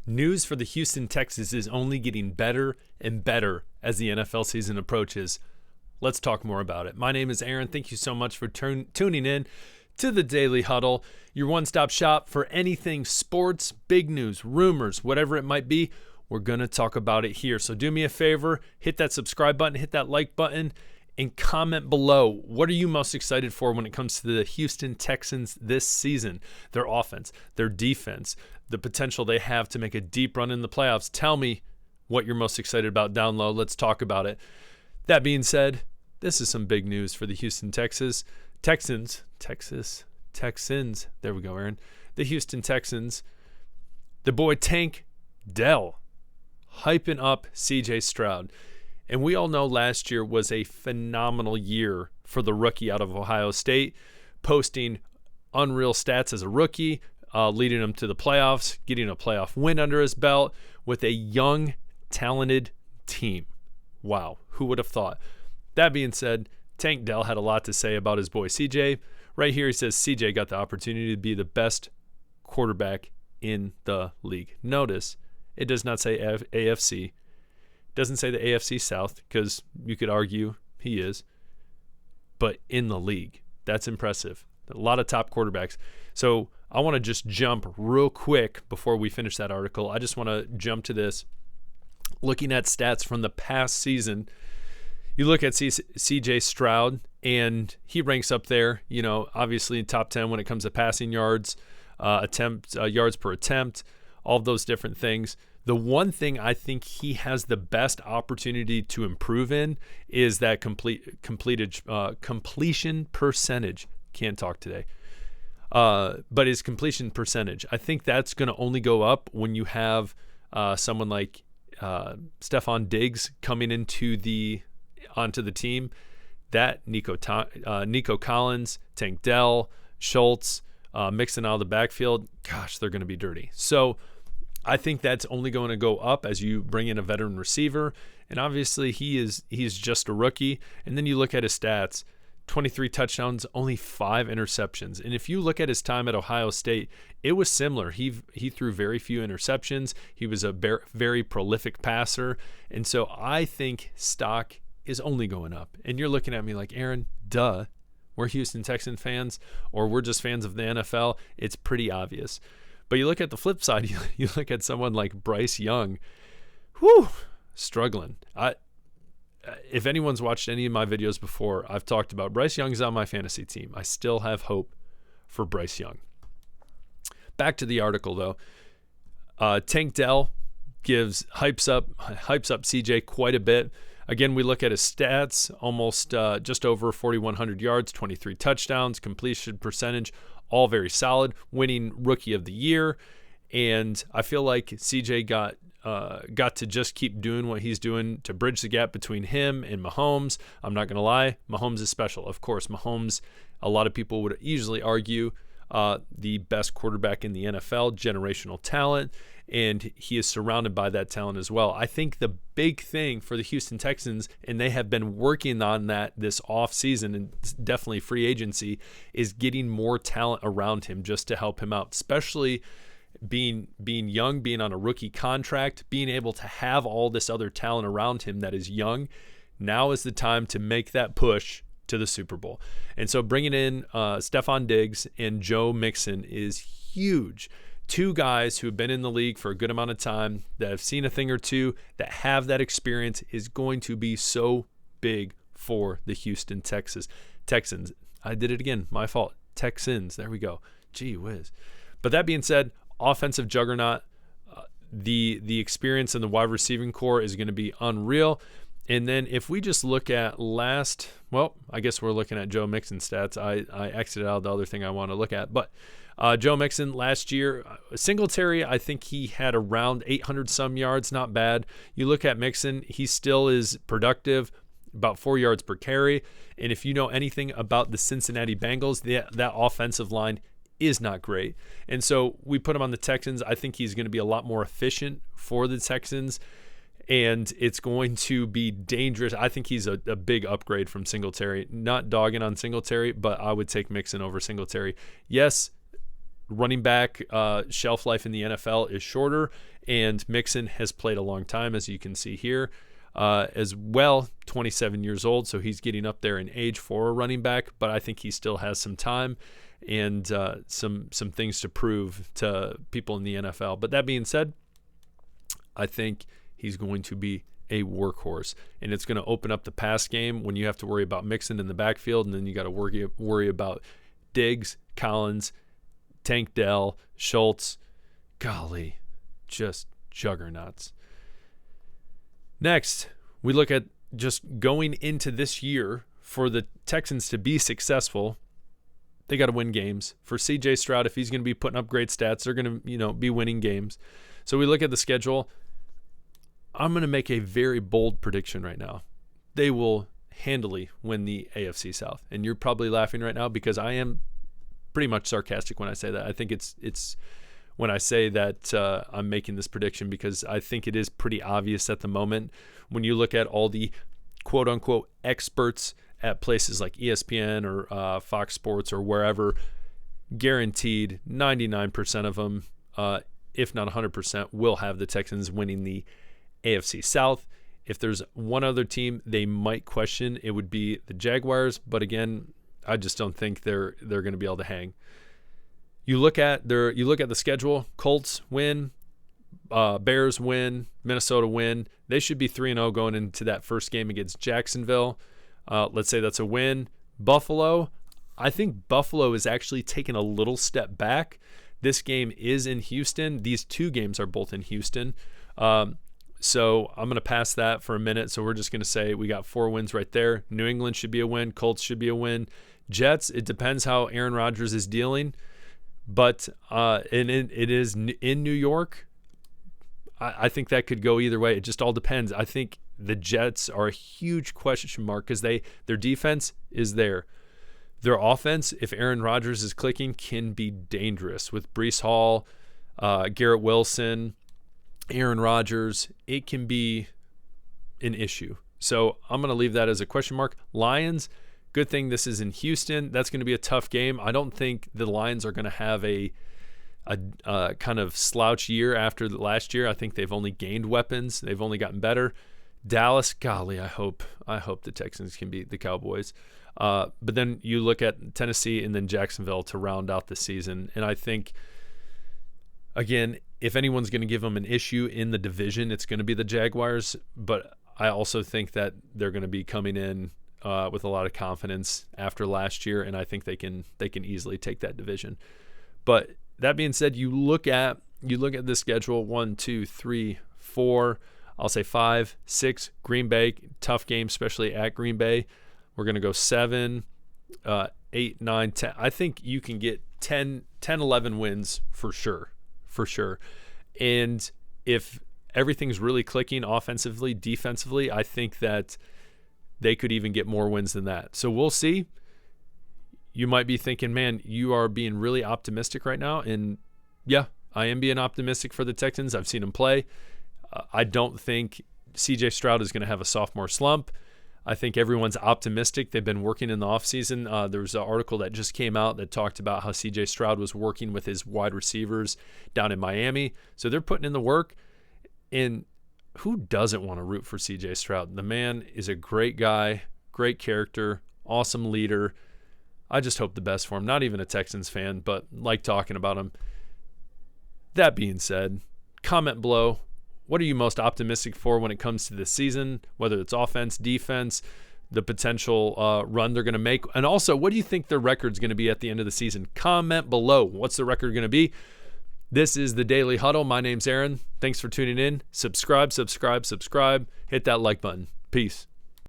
News for the Houston Texans is only getting better and better as the NFL season approaches. Let's talk more about it. My name is Aaron. Thank you so much for tuning in to the Daily Huddle, your one-stop shop for anything sports, big news, rumors, whatever it might be. We're going to talk about it here. So do me a favor, hit that subscribe button, hit that like button, and comment below. What are you most excited for when it comes to the Houston Texans this season? Their offense, their defense, the potential they have to make a deep run in the playoffs. Tell me what you're most excited about down low. Let's talk about it. That being said, this is some big news for the Houston Texans. There we go, Aaron. The Houston Texans. The boy Tank Dell hyping up CJ Stroud. And we all know last year was a phenomenal year for the rookie out of Ohio State, posting unreal stats as a rookie, leading him to the playoffs, getting a playoff win under his belt with a young, talented team. Wow, who would have thought? That being said, Tank Dell had a lot to say about his boy CJ. Right here he says CJ got the opportunity to be the best quarterback in the league. Notice, it does not say AFC. Doesn't say the AFC South, because you could argue he is, but in the league. That's impressive. A lot of top quarterbacks. So I want to just jump real quick before we finish that article. I just want to jump to this. Looking at stats from the past season, you look at CJ Stroud, and he ranks up there, obviously top 10 when it comes to passing yards, yards per attempt, all of those different things. The one thing I think he has the best opportunity to improve in is that completion percentage. Can't talk today. But his completion percentage. I think that's going to only go up when you have someone like Stephon Diggs coming onto the team. That Nico Collins, Tank Dell, Schultz, mixing out of the backfield. Gosh, they're going to be dirty. So I think that's only going to go up as you bring in a veteran receiver. And obviously he's just a rookie. And then you look at his stats, 23 touchdowns, only 5 interceptions. And if you look at his time at Ohio State, it was similar. He threw very few interceptions. He was a very prolific passer. And so I think stock is only going up. And you're looking at me like, Aaron, duh. We're Houston Texans fans, or we're just fans of the NFL. It's pretty obvious. But you look at the flip side, you look at someone like Bryce Young, struggling. If anyone's watched any of my videos before, I've talked about Bryce Young's on my fantasy team. I still have hope for Bryce Young. Back to the article, though. Tank Dell hypes up CJ quite a bit. Again, we look at his stats, almost just over 4,100 yards, 23 touchdowns, completion percentage, all very solid, winning Rookie of the Year. And I feel like CJ got to just keep doing what he's doing to bridge the gap between him and Mahomes. I'm not going to lie, Mahomes is special. Of course, Mahomes, a lot of people would easily argue the best quarterback in the NFL, generational talent, and he is surrounded by that talent as well. I think the big thing for the Houston Texans, and they have been working on that this offseason and definitely free agency, is getting more talent around him just to help him out, especially being young, being on a rookie contract, being able to have all this other talent around him that is young. Now is the time to make that push to the Super Bowl. And so bringing in Stephon Diggs and Joe Mixon is huge. 2 guys who have been in the league for a good amount of time, that have seen a thing or two, that have that experience, is going to be so big for the Houston Texans. I did it again. My fault. Texans. There we go. Gee whiz. But that being said, offensive juggernaut, the experience in the wide receiving core is going to be unreal. And then if we just look at I guess we're looking at Joe Mixon stats. I exited out the other thing I want to look at. But Joe Mixon last year, Singletary, I think he had around 800 some yards, not bad. You look at Mixon, he still is productive, about 4 yards per carry. And if you know anything about the Cincinnati Bengals, that offensive line is not great. And so we put him on the Texans. I think he's going to be a lot more efficient for the Texans, and it's going to be dangerous. I think he's a big upgrade from Singletary. Not dogging on Singletary, but I would take Mixon over Singletary. Yes, running back shelf life in the NFL is shorter, and Mixon has played a long time, as you can see here. As well, 27 years old, so he's getting up there in age for a running back, but I think he still has some time and some things to prove to people in the NFL. But that being said, I think he's going to be a workhorse, and it's going to open up the pass game when you have to worry about Mixon in the backfield, and then you got to worry about Diggs, Collins, Tank Dell, Schultz. Golly, just juggernauts. Next, we look at just going into this year for the Texans to be successful. They got to win games. For C.J. Stroud, if he's going to be putting up great stats, they're going to, be winning games. So we look at the schedule. I'm going to make a very bold prediction right now. They will handily win the AFC South. And you're probably laughing right now because I am pretty much sarcastic when I say that. I think it's when I say that I'm making this prediction because I think it is pretty obvious at the moment when you look at all the quote-unquote experts at places like ESPN or Fox Sports or wherever, guaranteed 99% of them, if not 100%, will have the Texans winning the AFC South. If there's one other team they might question, it would be the Jaguars. But again, I just don't think they're going to be able to hang. You look at the schedule. Colts win, Bears win, Minnesota win. They should be 3-0 going into that first game against Jacksonville. Let's say that's a win. Buffalo, I think Buffalo is actually taking a little step back. This game is in Houston. These two games are both in Houston. So I'm going to pass that for a minute. So we're just going to say we got 4 wins right there. New England should be a win. Colts should be a win. Jets, it depends how Aaron Rodgers is dealing. But it is in New York. I think that could go either way. It just all depends. I think the Jets are a huge question mark because their defense is there. Their offense, if Aaron Rodgers is clicking, can be dangerous with Breece Hall, Garrett Wilson, Aaron Rodgers. It can be an issue. So I'm going to leave that as a question mark. Lions, good thing this is in Houston. That's going to be a tough game. I don't think the Lions are going to have a kind of slouch year after the last year. I think they've only gained weapons. They've only gotten better. Dallas, golly, I hope the Texans can beat the Cowboys. But then you look at Tennessee and then Jacksonville to round out the season. And I think, again, if anyone's going to give them an issue in the division, it's going to be the Jaguars. But I also think that they're going to be coming in with a lot of confidence after last year, and I think they can easily take that division. But that being said, you look at the schedule: 1, 2, 3, 4. I'll say 5, 6. Green Bay, tough game, especially at Green Bay. We're going to go 7, 8, 9, 10. I think you can get 10, 11 wins for sure. And if everything's really clicking offensively, defensively, I think that they could even get more wins than that. So we'll see. You might be thinking, man, you are being really optimistic right now. And yeah, I am being optimistic for the Texans. I've seen them play. I don't think C.J. Stroud is going to have a sophomore slump. I think everyone's optimistic. They've been working in the offseason. There was an article that just came out that talked about how C.J. Stroud was working with his wide receivers down in Miami. So they're putting in the work. And who doesn't want to root for C.J. Stroud? The man is a great guy, great character, awesome leader. I just hope the best for him. Not even a Texans fan, but like talking about him. That being said, comment below. What are you most optimistic for when it comes to this season, whether it's offense, defense, the potential run they're going to make? And also, what do you think their record's going to be at the end of the season? Comment below. What's the record going to be? This is the Daily Huddle. My name's Aaron. Thanks for tuning in. Subscribe. Hit that like button. Peace.